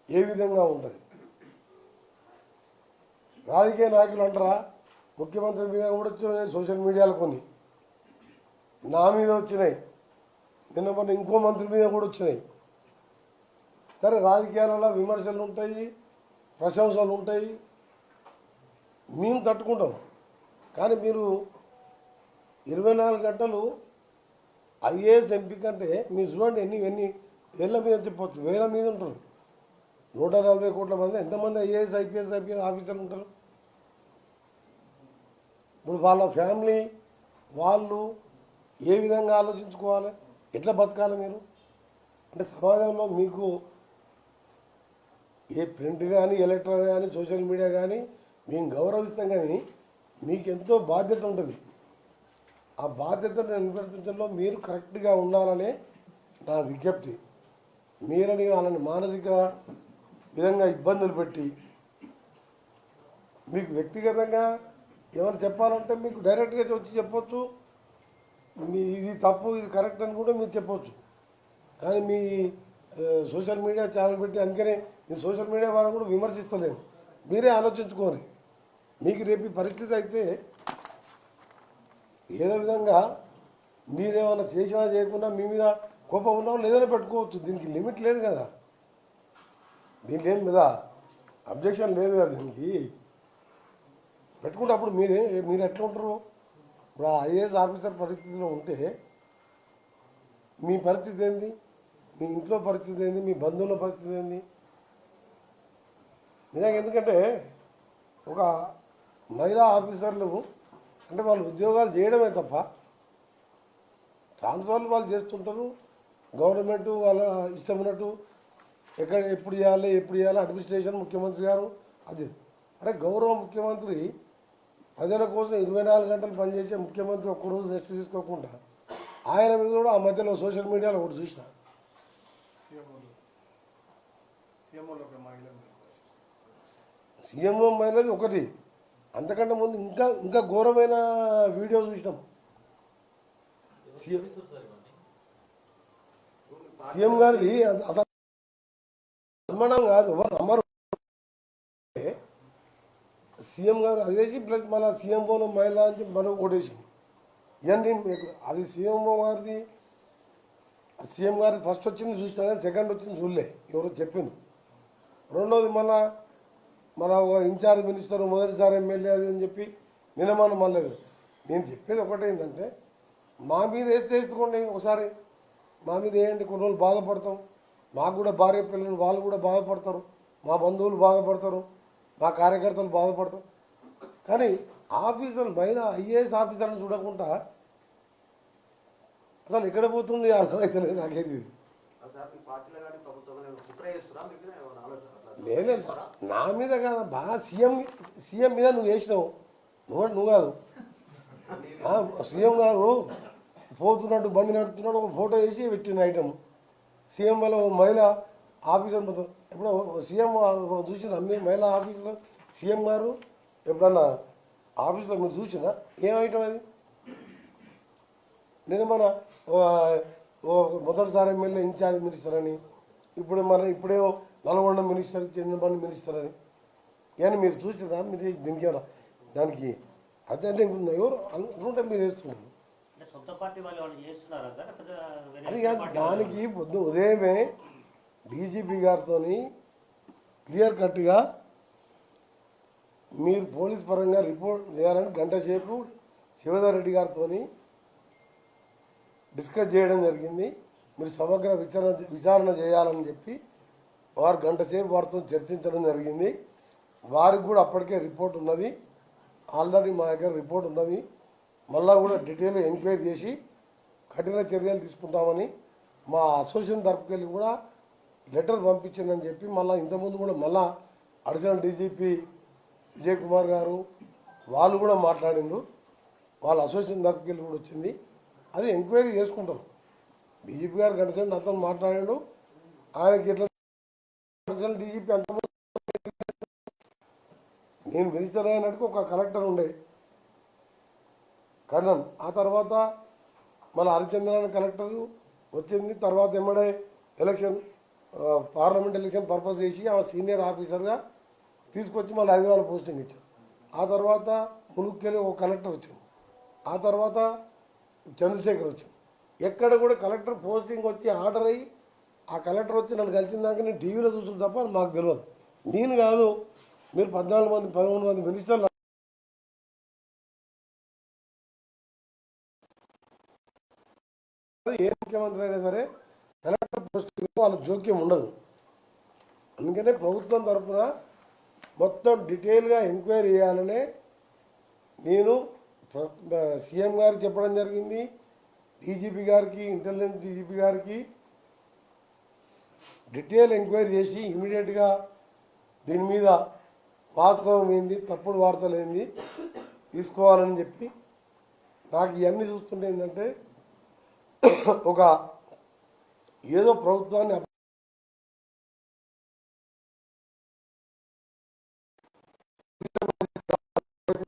ఏ విధంగా ఉంటుంది. రాజకీయ నాయకులు అంటారా, ముఖ్యమంత్రి మీద కూడా వచ్చినాయి సోషల్ మీడియాలో, కొన్ని నా మీద వచ్చినాయి, నిన్న మొన్న ఇంకో మంత్రి మీద కూడా వచ్చినాయి. సరే, రాజకీయాలలో విమర్శలు ఉంటాయి, ప్రశంసలు ఉంటాయి, మేము తట్టుకుంటాం. కానీ మీరు 24 గంటలు ఐఏఎస్ ఎంపీ కంటే మీరు చూడండి ఎన్ని ఏళ్ళ మీద చెప్పవచ్చు, వేల మీద ఉంటారు. 140 కోట్ల మంది, ఎంతమంది ఐఏఎస్ ఐపీఎస్ ఆఫీసర్లు ఉంటారు. ఇప్పుడు వాళ్ళ ఫ్యామిలీ వాళ్ళు ఏ విధంగా ఆలోచించుకోవాలి, ఎట్లా బతకాలి మీరు అంటే సమాజంలో మీకు ఏ ప్రింట్ కానీ ఎలక్ట్రానిక్ కానీ సోషల్ మీడియా కానీ మేము గౌరవిస్తాం, కానీ మీకు ఎంతో బాధ్యత ఉంటుంది. ఆ బాధ్యతను నిర్వర్తించడంలో మీరు కరెక్ట్గా ఉండాలనే నా విజ్ఞప్తి. మీరని వాళ్ళని మానసిక విధంగా ఇబ్బందులు పెట్టి మీకు వ్యక్తిగతంగా ఏమైనా చెప్పాలంటే మీకు డైరెక్ట్గా వచ్చి చెప్పొచ్చు, మీ ఇది తప్పు ఇది కరెక్ట్ అని కూడా మీరు చెప్పొచ్చు. కానీ మీ సోషల్ మీడియా ఛానల్ పెట్టి అందుకనే మీ సోషల్ మీడియా వాళ్ళని కూడా విమర్శిస్తలేను. మీరే ఆలోచించుకోని, మీకు రేపు పరిస్థితి అయితే ఏదో విధంగా మీరేమైనా చేసినా చేయకుండా మీ మీద కోపం ఉన్నా లేదని పెట్టుకోవచ్చు. దీనికి లిమిట్ లేదు కదా, దీనికి ఏం మీద అబ్జెక్షన్ లేదు కదా, దీనికి పెట్టుకుంటే అప్పుడు మీరు ఎట్లా ఉంటారు. ఇప్పుడు ఆ ఐఏఎస్ ఆఫీసర్ పరిస్థితిలో ఉంటే మీ పరిస్థితి ఏంది, మీ ఇంట్లో పరిస్థితి ఏంది, మీ బంధువుల పరిస్థితి ఏంది. నిజంగా ఎందుకంటే ఒక మహిళా ఆఫీసర్లు అంటే వాళ్ళు ఉద్యోగాలు చేయడమే తప్ప ట్రాన్స్ఫర్లు వాళ్ళు చేస్తుంటారు. గవర్నమెంట్ వాళ్ళ ఇష్టమైనట్టు ఎక్కడ ఎప్పుడు చేయాలి అడ్మినిస్ట్రేషన్ ముఖ్యమంత్రి గారు అది. అరే గౌరవ ముఖ్యమంత్రి ప్రజల కోసం 24 గంటలు పనిచేసే ముఖ్యమంత్రి ఒక్కరోజు రెస్ట్ తీసుకోకుండా ఆయన మీద కూడా ఆ మధ్యలో సోషల్ మీడియాలో ఒకటి చూసిన సీఎంఓ మహిళది ఒకటి, అంతకంటే ముందు ఇంకా ఘోరమైన వీడియో చూసినాం. సీఎం గారిది అసలు అనుమానం కాదు, నమ్మరు. సీఎం గారు అదేసి ప్లస్ మళ్ళీ సీఎంఓలో మహిళ అని చెప్పి మనం కొట్టేసింది. ఇవన్నీ అది సీఎంఓ గారిది, సీఎం గారి ఫస్ట్ వచ్చింది చూసినా కానీ సెకండ్ వచ్చింది చూడలే, ఎవరో చెప్పింది. రెండోది మళ్ళా ఇన్ఛార్జ్ మినిస్టర్ మొదటిసారి ఎమ్మెల్యే అది అని చెప్పి నిలమానం మళ్ళీ. నేను చెప్పేది ఒకటే ఏంటంటే మా మీద వేసుకోండి, ఒకసారి మా మీద వేయండి, కొన్ని రోజులు బాధపడతాం. మాకు కూడా భార్య పిల్లలు వాళ్ళు కూడా బాధపడతారు, మా బంధువులు బాధపడతారు, మా కార్యకర్తలు బాధపడతారు. కానీ ఆఫీసర్లు మహిళా ఐఏఎస్ ఆఫీసర్ని చూడకుండా అసలు ఎక్కడ పోతుంది అర్థమవుతలేదు నాకేది. లేదు నా మీద కాదు, బాగా సీఎం మీద నువ్వు వేసినావు, నువ్వు కాదు. సీఎం గారు పోతున్నట్టు బండి నడుపుతున్నాడు, ఒక ఫోటో వేసి పెట్టిన ఐటమ్ సీఎం వల్ల మహిళా ఆఫీసర్ మొత్తం. ఎప్పుడో సీఎం చూసిన మీ మహిళా ఆఫీసర్ సీఎం గారు ఎప్పుడన్నా ఆఫీస్లో మీరు చూసినా ఏం ఐటమ్ అది. నేను మొదటిసారి ఎమ్మెల్యే ఇన్ఛార్జ్ మినిస్టర్ అని, ఇప్పుడేమో నల్గొండ మినిస్టర్ చంద్రబాబు మినిస్టర్ అని ఇవన్నీ మీరు చూసినా మీరు దీనికి దానికి అదే ఎవరు అనుకుంటే మీరు వేస్తున్నారు. అది కాదు, దానికి పొద్దు ఉదయమే డీజీపీ గారితో క్లియర్ కట్గా మీరు పోలీస్ పరంగా రిపోర్ట్ చేయాలని గంట సేపు శివధర్ రెడ్డి గారితో డిస్కస్ చేయడం జరిగింది. మీరు సమగ్ర విచారణ చేయాలని చెప్పి వారు గంట సేపు వారితో చర్చించడం జరిగింది. వారికి కూడా అప్పటికే రిపోర్ట్ ఉన్నది, ఆల్రెడీ మా దగ్గర రిపోర్ట్ ఉన్నది. మళ్ళా కూడా డీటెయిల్ ఎంక్వైరీ చేసి కఠిన చర్యలు తీసుకుంటామని మా అసోసియేషన్ తరపుకెళ్ళి కూడా లెటర్ పంపించిందని చెప్పి మళ్ళీ ఇంతకుముందు కూడా మళ్ళా అడిషనల్ డీజీపీ విజయ్ కుమార్ గారు వాళ్ళు కూడా మాట్లాడిండ్రు. వాళ్ళ అసోసియేషన్ తరపుకెళ్ళి కూడా వచ్చింది, అది ఎంక్వైరీ చేసుకుంటారు. డీజీపీ గారు గంటసేపు నాతో మాట్లాడాడు, ఆయనకి ఎట్లా అడిషనల్ డీజీపీ అంతకుముందు నేను మినిస్టర్ అయినట్టుకు ఒక కలెక్టర్ ఉండే కర్ణన్, ఆ తర్వాత మళ్ళీ హరిచంద్రన్ కలెక్టర్ వచ్చింది. తర్వాత ఎమ్మడే ఎలక్షన్ పార్లమెంట్ ఎలక్షన్ పర్పస్ చేసి ఆమె సీనియర్ ఆఫీసర్గా తీసుకొచ్చి మళ్ళీ హైదరాబాద్ పోస్టింగ్ ఇచ్చారు. ఆ తర్వాత ములుక్కెళ్ళి ఒక కలెక్టర్ వచ్చింది. ఆ తర్వాత చంద్రశేఖర్ వచ్చింది. ఎక్కడ కూడా కలెక్టర్ పోస్టింగ్ వచ్చి ఆర్డర్ అయ్యి ఆ కలెక్టర్ వచ్చి నన్ను కలిసిన దాకా నేను టీవీలో చూసిన తప్ప మాకు తెలియదు. నేను కాదు, మీరు 14 మంది 13 మంది మినిస్టర్లు ఏ ముఖ్యమంత్రి అయినా సరే కలెక్టర్ పోస్టింగ్ వాళ్ళ జోక్యం ఉండదు. అందుకనే ప్రభుత్వం తరఫున మొత్తం డీటెయిల్గా ఎంక్వైరీ చేయాలనే నేను సీఎం గారికి చెప్పడం జరిగింది. డీజీపీ గారికి, ఇంటెలిజెన్స్ డీజీపీ గారికి డీటెయిల్ ఎంక్వైరీ చేసి ఇమీడియట్గా దీని మీద వాస్తవం ఏంది, తప్పుడు వార్తలు ఏంది తీసుకోవాలని చెప్పి నాకు ఇవన్నీ చూస్తుంటే ఏంటంటే ఒక ఏదో ప్రభుత్వాన్ని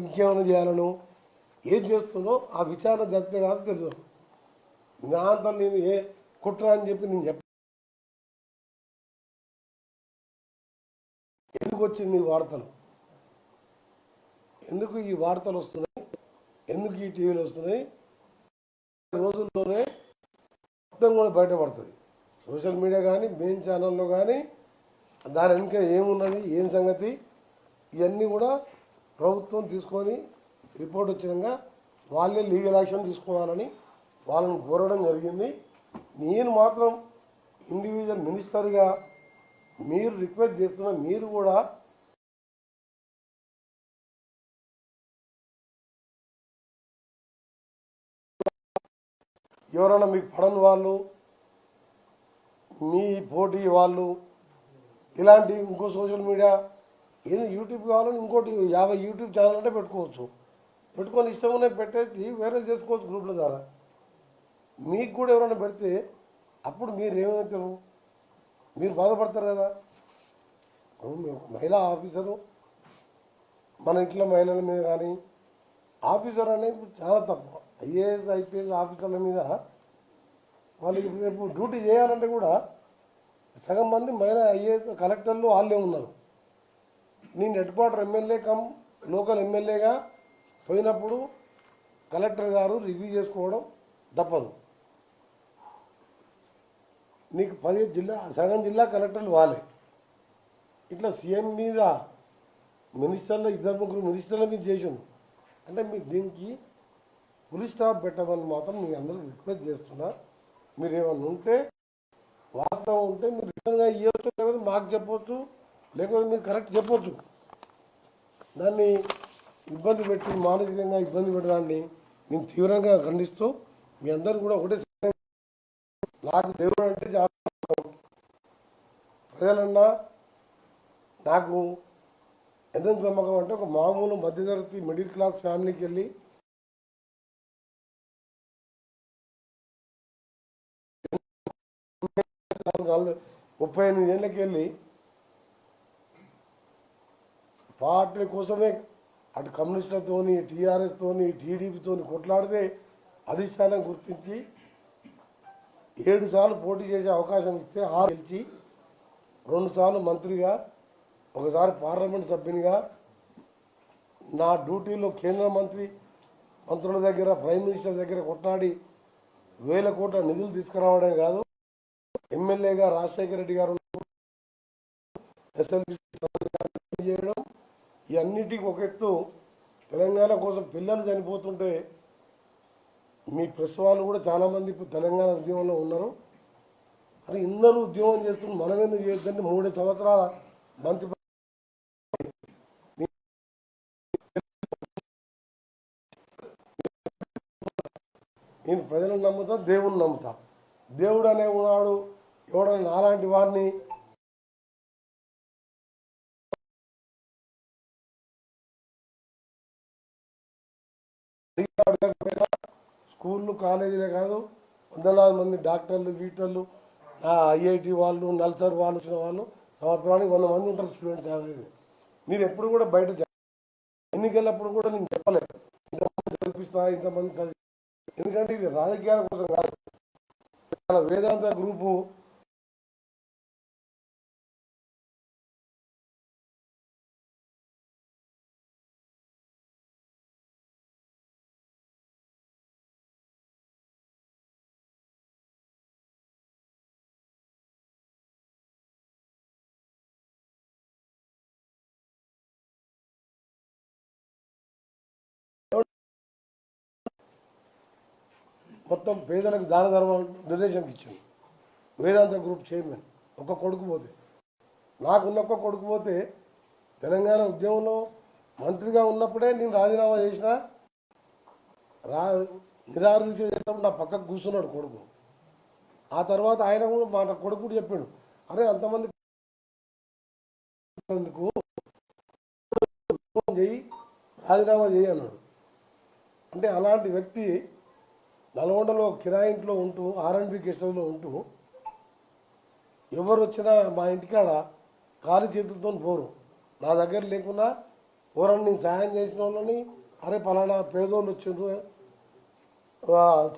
ఇంకేమైనా చేయాలను ఏం చేస్తుందో ఆ విచారణ జరిగితే కాదు తెలియదు. నా అంతా నేను ఏ కుట్ర అని చెప్పి నేను ఎందుకు వచ్చింది ఈ వార్తలు, ఎందుకు ఈ వార్తలు వస్తున్నాయి, ఎందుకు ఈ టీవీలు వస్తున్నాయి, రోజుల్లోనే మొత్తం కూడా బయటపడుతుంది. సోషల్ మీడియా కానీ మెయిన్ ఛానల్లో కానీ దాని వెనుక ఏమున్నది, ఏం సంగతి, ఇవన్నీ కూడా ప్రభుత్వం తీసుకొని రిపోర్ట్ వచ్చినాక వాళ్ళే లీగల్ యాక్షన్ తీసుకోవాలని వాళ్ళని కోరడం జరిగింది. నేను మాత్రం ఇండివిజువల్ మినిస్టర్గా మీరు రిక్వెస్ట్ చేస్తున్న మీరు కూడా ఎవరైనా మీకు పడని వాళ్ళు, మీ పోటీ వాళ్ళు ఇలాంటి ఇంకో సోషల్ మీడియా ఏదో యూట్యూబ్ కావాలని ఇంకోటి 50 యూట్యూబ్ ఛానల్ అంటే పెట్టుకోవచ్చు. పెట్టుకొని ఇష్టం పెట్టేసి వైరల్ చేసుకోవచ్చు గ్రూప్ల ద్వారా. మీకు కూడా ఎవరైనా పెడితే అప్పుడు మీరు ఏమవుతారు, మీరు బాధపడతారు కదా. మహిళా ఆఫీసరు మన ఇంట్లో మహిళల మీద కానీ ఆఫీసర్ అనేది చాలా తక్కువ. ఐఏఎస్ ఐపీఎస్ ఆఫీసర్ల మీద వాళ్ళకి రేపు డ్యూటీ చేయాలంటే కూడా సగం మంది మహిళా ఐఏఎస్ కలెక్టర్లు వాళ్ళే ఉన్నారు. నేను head quarter MLA come local ఎమ్మెల్యేగా పోయినప్పుడు కలెక్టర్ గారు రివ్యూ చేసుకోవడం తప్పదు. నీకు 10 జిల్లా సగం జిల్లా కలెక్టర్లు వాళ్ళే. ఇట్లా సీఎం మీద మినిస్టర్లు 2-3 మినిస్టర్ల మీద చేసిండు అంటే మీరు దీనికి ఫుల్ స్టాప్ పెట్టమని మాత్రం మీ అందరికి రిక్వెస్ట్ చేస్తున్నా. మీరు ఏమన్నా ఉంటే వాస్తవం ఉంటే మీరు రిటర్న్గా ఇవ్వచ్చు, లేకపోతే మాకు చెప్పవచ్చు, లేకపోతే మీరు కరెక్ట్ చెప్పవచ్చు. దాన్ని ఇబ్బంది పెట్టి మానసికంగా ఇబ్బంది పెట్టడాన్ని నేను తీవ్రంగా ఖండిస్తూ మీ అందరూ కూడా ఒకటే, నాకు దేవుడు అంటే చాలా ప్రజలన్నా నాకు ఎంత నమ్మకం అంటే ఒక మామూలు మధ్యతరగతి మిడిల్ క్లాస్ ఫ్యామిలీకి వెళ్ళి 38 ఏళ్ళకి వెళ్ళి పార్టీ కోసమే అటు కమ్యూనిస్టులతోని, టీఆర్ఎస్తోని, టీడీపీతోని కొట్లాడితే అధిష్టానం గుర్తించి 7 సార్లు పోటీ చేసే అవకాశం ఇస్తే 6 గెలిచి 2 సార్లు మంత్రిగా, ఒకసారి పార్లమెంట్ సభ్యునిగా నా డ్యూటీలో కేంద్ర మంత్రుల దగ్గర, ప్రైమ్ మినిస్టర్ దగ్గర కొట్లాడి 1000 కోట్ల నిధులు తీసుకురావడం కాదు, ఎమ్మెల్యేగా రాజశేఖర రెడ్డి గారు ఎస్ఎల్బి చేయడం, ఈ అన్నిటికీ ఒక ఎత్తు. తెలంగాణ కోసం పిల్లలు చనిపోతుంటే మీ ప్రెస్ వాళ్ళు కూడా చాలామంది ఇప్పుడు తెలంగాణ ఉద్యమంలో ఉన్నారు. అది అందరూ ఉద్యమం చేస్తున్న మనం ఎందుకు చేయొద్దంటే 3 సంవత్సరాల మంత్రి నేను ప్రజలను నమ్ముతా, దేవుని నమ్ముతా. దేవుడు అనే ఉన్నాడు, ఎవడైనా నాలాంటి వారిని స్కూళ్ళు కాలేజీలే కాదు, వందలాది మంది డాక్టర్లు, గీటర్లు, ఐఐటి వాళ్ళు, నల్సర్ వాళ్ళు వచ్చిన వాళ్ళు సంవత్సరానికి 100 మంది ఉంటారు స్టూడెంట్స్ యావరేజ్. మీరు ఎప్పుడు కూడా బయట ఎన్నికలప్పుడు కూడా నేను చెప్పలేదు ఇంతమంది చదివిస్తా, ఇంతమంది చదివి, ఎందుకంటే ఇది రాజకీయాల కోసం కాదు. వేదాంత గ్రూపు మొత్తం పేదలకు దాన ధర్మం డొనేషన్కి ఇచ్చిండు. వేదాంత గ్రూప్ చైర్మన్ ఒక్క కొడుకు పోతే, నాకున్న ఒక్క కొడుకు పోతే తెలంగాణ ఉద్యమంలో మంత్రిగా ఉన్నప్పుడే నేను రాజీనామా చేసిన నిరాదరణ చేసేటప్పుడు నా పక్కకు కూర్చున్నాడు కొడుకు. ఆ తర్వాత ఆయన కూడా మా కొడుకు కూడా చెప్పాడు, అరే అంతమంది చేయి రాజీనామా చేయి అన్నాడు. అంటే అలాంటి వ్యక్తి నల్గొండలో కిరాయి ఇంట్లో ఉంటూ R&B గెస్ట్ హౌస్లో ఉంటూ ఎవరు వచ్చినా మా ఇంటికాడ ఖాళీ చేతులతో పోరు. నా దగ్గర లేకున్నా ఎవరన్నా నేను సాయం చేసిన వాళ్ళని, అరే పలానా పేదోళ్ళు వచ్చిండ్రు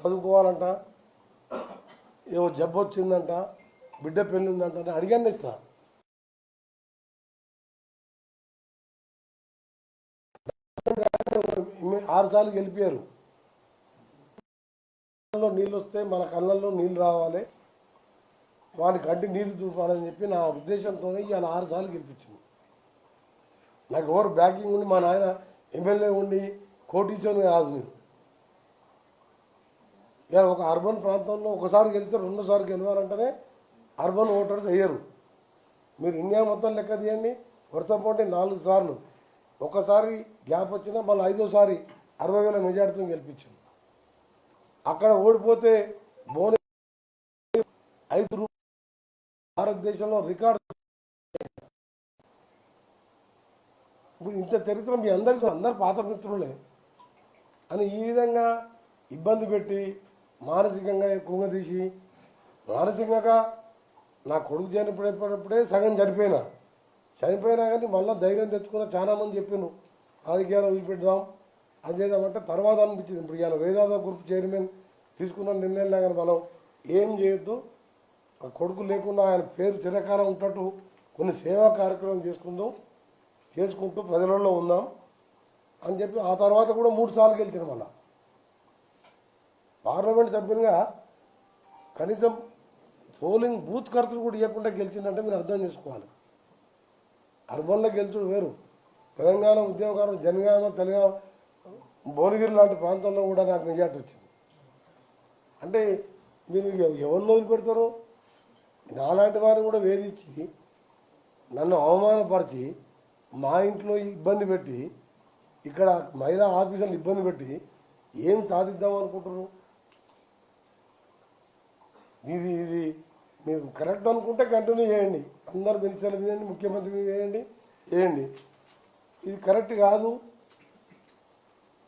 చదువుకోవాలంట, ఏవో జబ్బు వచ్చిందంట, బిడ్డ పెళ్ళి ఉందంట అడిగాను ఇస్తా. 6 సార్లు గెలిపారు. నీళ్ళు వస్తే మన కళ్ళల్లో నీళ్ళు రావాలి, వాని కంటి నీళ్లు చూపాలని చెప్పి నా ఉద్దేశంతోనే ఇవాళ 6 సార్లు గెలిపించింది. నాకు ఎవరు బ్యాకింగ్ ఉండి, మా నాయన ఎమ్మెల్యే ఉండి కోటీశ్వరుని కాదు నేను. ఇవాళ ఒక అర్బన్ ప్రాంతంలో ఒకసారి గెలిస్తే రెండోసారి గెలవాలంటేనే అర్బన్ ఓటర్స్ అయ్యారు. మీరు ఇండియా మొత్తం లెక్క తీయండి, వరుస పోటీ 4 సార్లు, ఒకసారి గ్యాప్ వచ్చినా మళ్ళీ 5వ సారి 60,000 మెజార్టీతో గెలిపించింది. అక్కడ ఓడిపోతే బోనస్ 5 రూపాయలు భారతదేశంలో రికార్డు. ఇప్పుడు ఇంత చరిత్ర మీ అందరికీ, అందరు పాత మిత్రులే అని ఈ విధంగా ఇబ్బంది పెట్టి మానసికంగా కుంగదీసి, మానసికంగా నా కొడుకు చనిపోయినప్పుడే సగం చనిపోయినా కానీ మళ్ళీ ధైర్యం తెచ్చుకున్న చాలామంది చెప్పాను రాజకీయాలు వదిలిపెడదాం అది చేద్దామంటే తర్వాత అనిపించింది. ఇప్పుడు ఇవాళ వేదాంత గ్రూప్ చైర్మన్ తీసుకున్న నిర్ణయంలో కానీ మనం ఏం చేయొద్దు, ఆ కొడుకు లేకుండా ఆయన పేరు చిరకాలం ఉంటట్టు కొన్ని సేవా కార్యక్రమం చేసుకుంటూ ప్రజలలో ఉందాం అని చెప్పి ఆ తర్వాత కూడా 3 సార్లు గెలిచిన. మళ్ళా పార్లమెంట్ సభ్యునిగా కనీసం పోలింగ్ బూత్ ఖర్చులు కూడా ఇవ్వకుండా గెలిచిందంటే మీరు అర్థం చేసుకోవాలి. అర్బన్లో గెలుచుడు వేరు. తెలంగాణ ఉద్యమకారులు జనగామ, తెలంగాణ, భువనగిరి లాంటి ప్రాంతాల్లో కూడా నాకు మెజార్టీ వచ్చింది. అంటే మీరు ఎవరిని వదిలిపెడతారు? నాలాంటి వారిని కూడా వేధించి నన్ను అవమానపరిచి మా ఇంట్లో ఇబ్బంది పెట్టి ఇక్కడ మహిళా ఆఫీసర్లు ఇబ్బంది పెట్టి ఏం సాధిద్దాం అనుకుంటున్నారు? ఇది మీరు కరెక్ట్ అనుకుంటే కంటిన్యూ చేయండి, అందరు మినిస్టర్ల మీద ముఖ్యమంత్రి మీద చేయండి. ఇది కరెక్ట్ కాదు.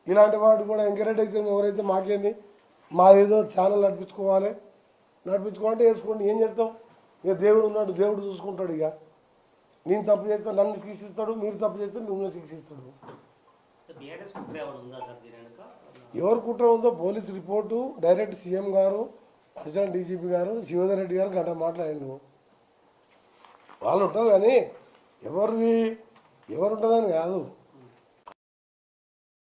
ఇలాంటి వాడు కూడా ఎంకరేజ్ అయితే ఎవరైతే మాకేంది, మా ఏదో ఛానల్ నడిపించుకోవాలంటే వేసుకోండి, ఏం చేస్తాం? ఇక దేవుడు ఉన్నాడు, దేవుడు చూసుకుంటాడు. ఇక నేను తప్పు చేస్తే నన్ను శిక్షిస్తాడు, మీరు తప్పు చేస్తే మిమ్మల్ని శిక్షిస్తాడు. ఎవరు కుట్ర ఉందో పోలీస్ రిపోర్టు డైరెక్ట్ సీఎం గారు, అడిషనల్ డీజీపీ గారు, శివధర్ రెడ్డి గారు గంట మాట్లాడిండు. వాళ్ళు ఉంటారు కానీ ఎవరుంటుందని కాదు.